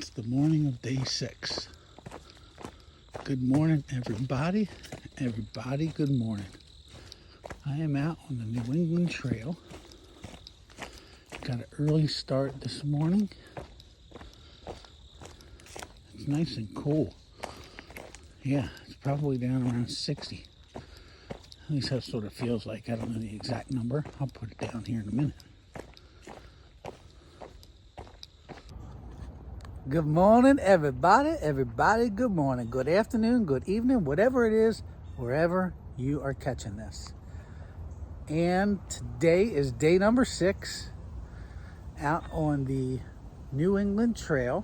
It's the morning of day 6. Good morning, everybody. Everybody, good morning. I am out on the New England Trail. Got an early start this morning. It's nice and cool. Yeah, it's probably down around 60. At least that sort of feels like. I don't know the exact number. I'll put it down here in a minute. Good morning, everybody. Everybody, good morning. Good afternoon, good evening, whatever it is, wherever you are catching this. And today is day number 6 out on the New England Trail.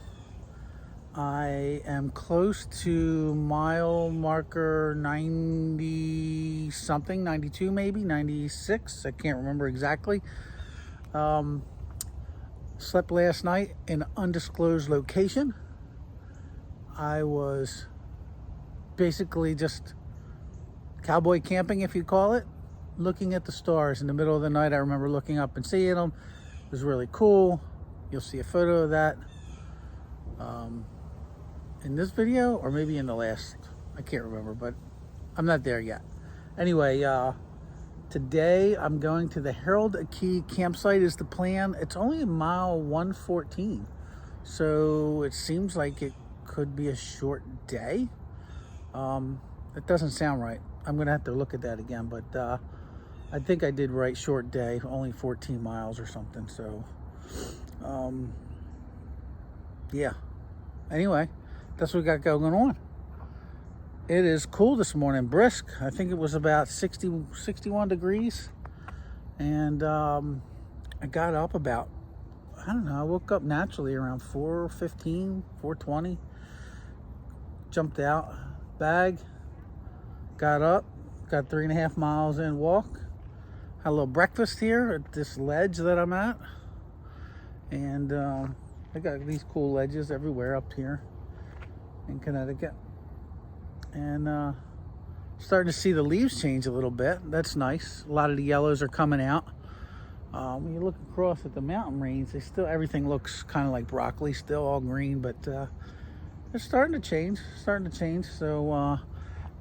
I am close to mile marker 90 something, 92 maybe, 96. I can't remember exactly. Slept last night in an undisclosed location. I was basically just cowboy camping, if you call it, looking at the stars in the middle of the night. I remember looking up and seeing them. It was really cool. You'll see a photo of that in this video, or maybe in the last. I can't remember, but I'm not there yet. Anyway, today I'm going to the Herald Key campsite is the plan. It's only mile 114, so it seems like it could be a short day. It doesn't sound right. I'm gonna have to look at that again, but I think I did right, short day, only 14 miles or something. So yeah, anyway, that's what we got going on. It is cool this morning, brisk. I think it was about 61 degrees. And I got up about, I don't know, I woke up naturally around 4:15, 4:20. Jumped out, bag, got up, got 3.5 miles in walk. Had a little breakfast here at this ledge that I'm at. And I got these cool ledges everywhere up here in Connecticut. And starting to see the leaves change a little bit. That's nice. A lot of the yellows are coming out. When you look across at the mountain range, everything looks kind of like broccoli, still all green, but it's starting to change. So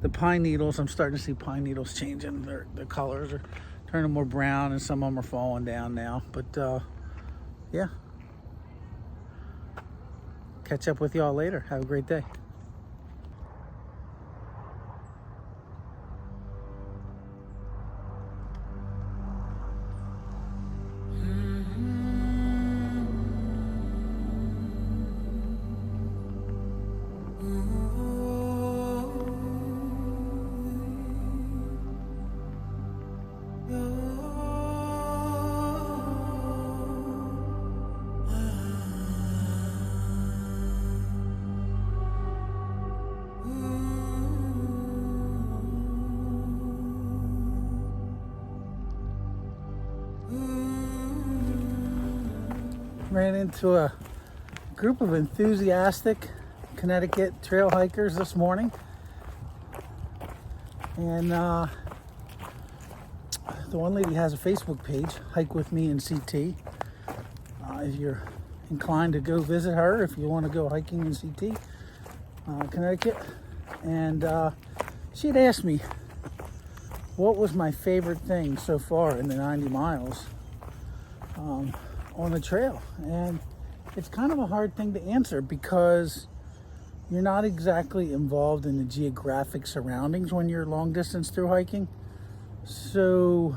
the pine needles, I'm starting to see pine needles changing. Their colors are turning more brown, and some of them are falling down now. But yeah. Catch up with y'all later. Have a great day. Ran into a group of enthusiastic Connecticut trail hikers this morning, and the one lady has a Facebook page, Hike With Me in CT. If you're inclined to go visit her, if you want to go hiking in CT, Connecticut. And she had asked me what was my favorite thing so far in the 90 miles on the trail. And it's kind of a hard thing to answer because you're not exactly involved in the geographic surroundings when you're long distance through hiking. So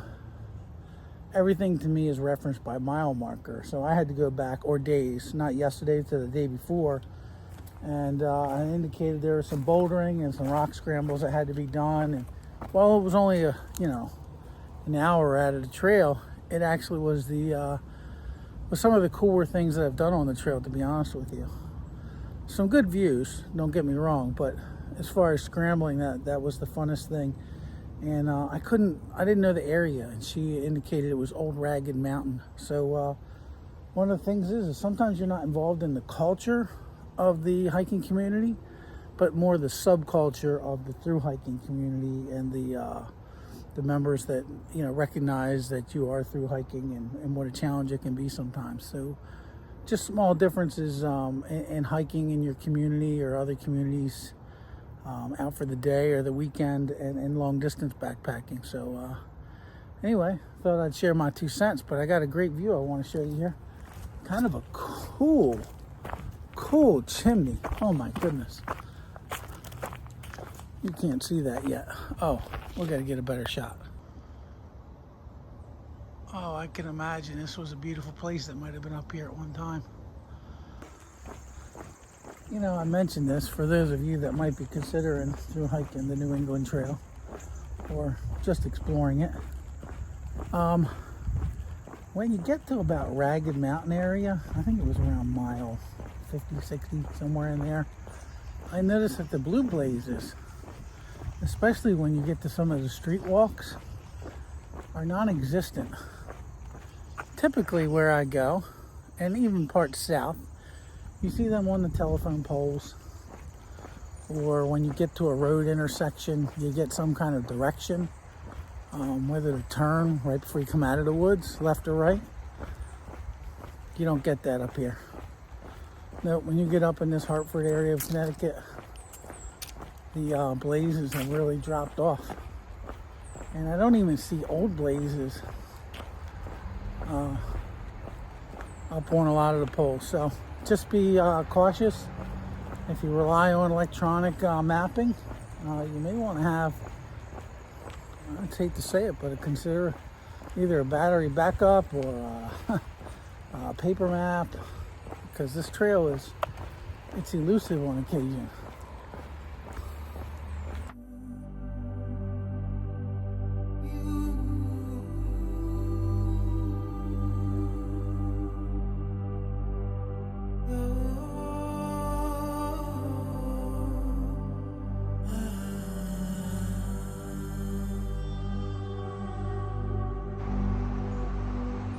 everything to me is referenced by mile marker. So I had to go back, or days, not yesterday, to the day before. And I indicated there was some bouldering and some rock scrambles that had to be done. And while it was only an hour out of the trail, it actually was some of the cooler things that I've done on the trail, to be honest with you. Some good views, don't get me wrong, but as far as scrambling, that was the funnest thing. And I didn't know the area, and she indicated it was Old Ragged Mountain. So one of the things is sometimes you're not involved in the culture of the hiking community, but more the subculture of the through hiking community and the members that recognize that you are through hiking and what a challenge it can be sometimes. So just small differences in hiking in your community or other communities out for the day or the weekend, and long distance backpacking. So anyway, thought I'd share my 2 cents, but I got a great view I want to show you here. Kind of a cool chimney. Oh my goodness. You can't see that yet. Oh, we got to get a better shot. Oh, I can imagine this was a beautiful place that might have been up here at one time. You know, I mentioned this for those of you that might be considering through hiking the New England Trail or just exploring it. When you get to about Ragged Mountain area, I think it was around mile 50, 60, somewhere in there, I noticed that the blue blazes, especially when you get to some of the street walks, are non-existent. Typically where I go, and even parts south, you see them on the telephone poles, or when you get to a road intersection, you get some kind of direction, whether to turn right before you come out of the woods, left or right. You don't get that up here. No, when you get up in this Hartford area of Connecticut, the blazes have really dropped off. And I don't even see old blazes up on a lot of the poles. So just be cautious. If you rely on electronic mapping, you may want to have, I hate to say it, but consider either a battery backup or a paper map, because this trail it's elusive on occasion.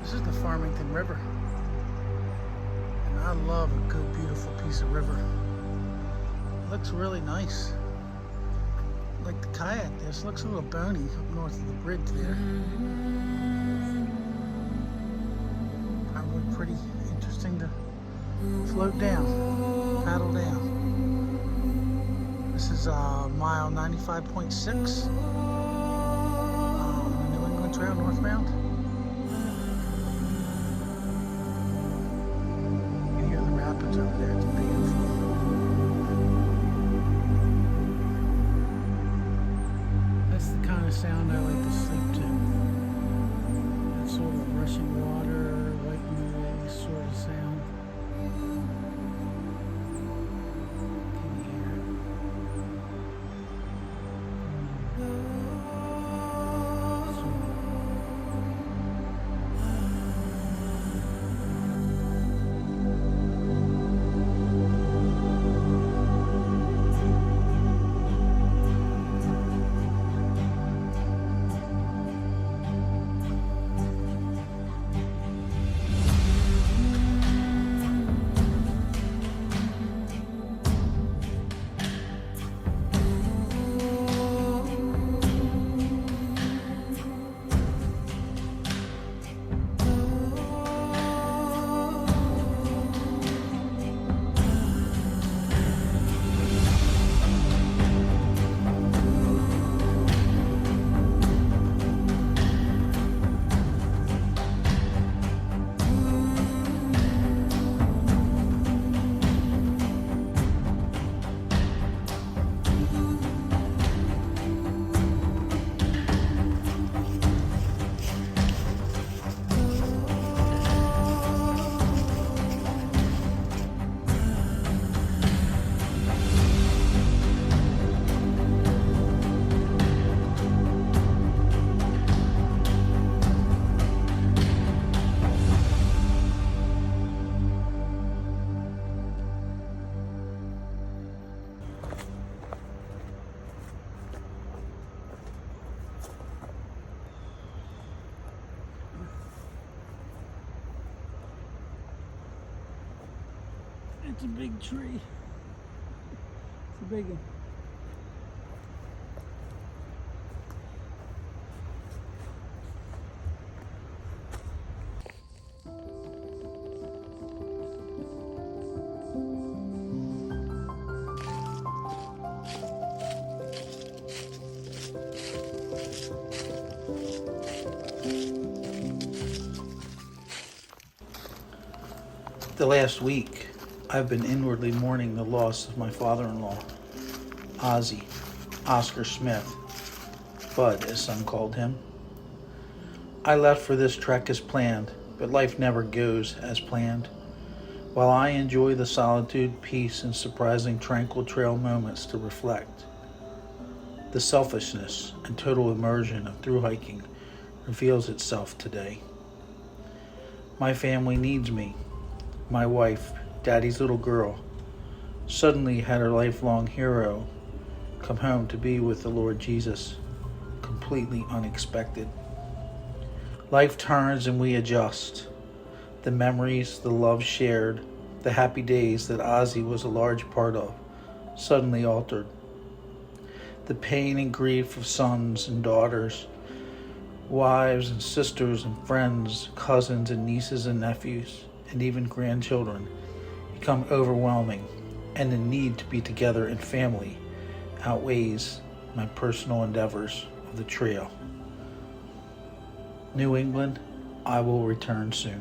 This is the Farmington River, and I love a good, beautiful piece of river. It looks really nice. I like the kayak this. Looks a little bony up north of the bridge there. Probably pretty interesting to float down, paddle down. This is mile 95.6 on the New England Trail northbound. Over there, it's beautiful. That's the kind of sound I like to sleep to. That sort of rushing water, white noise sort of sound. Can you hear it? It's a big tree. It's a big one. The last week, I've been inwardly mourning the loss of my father-in-law, Ozzy, Oscar Smith, Bud, as some called him. I left for this trek as planned, but life never goes as planned. While I enjoy the solitude, peace, and surprising tranquil trail moments to reflect, the selfishness and total immersion of thru-hiking reveals itself today. My family needs me. My wife, Daddy's little girl, suddenly had her lifelong hero come home to be with the Lord Jesus, completely unexpected. Life turns and we adjust. The memories, the love shared, the happy days that Ozzy was a large part of, suddenly altered. The pain and grief of sons and daughters, wives and sisters and friends, cousins and nieces and nephews, and even grandchildren become overwhelming, and the need to be together in family outweighs my personal endeavors of the trail. New England, I will return soon.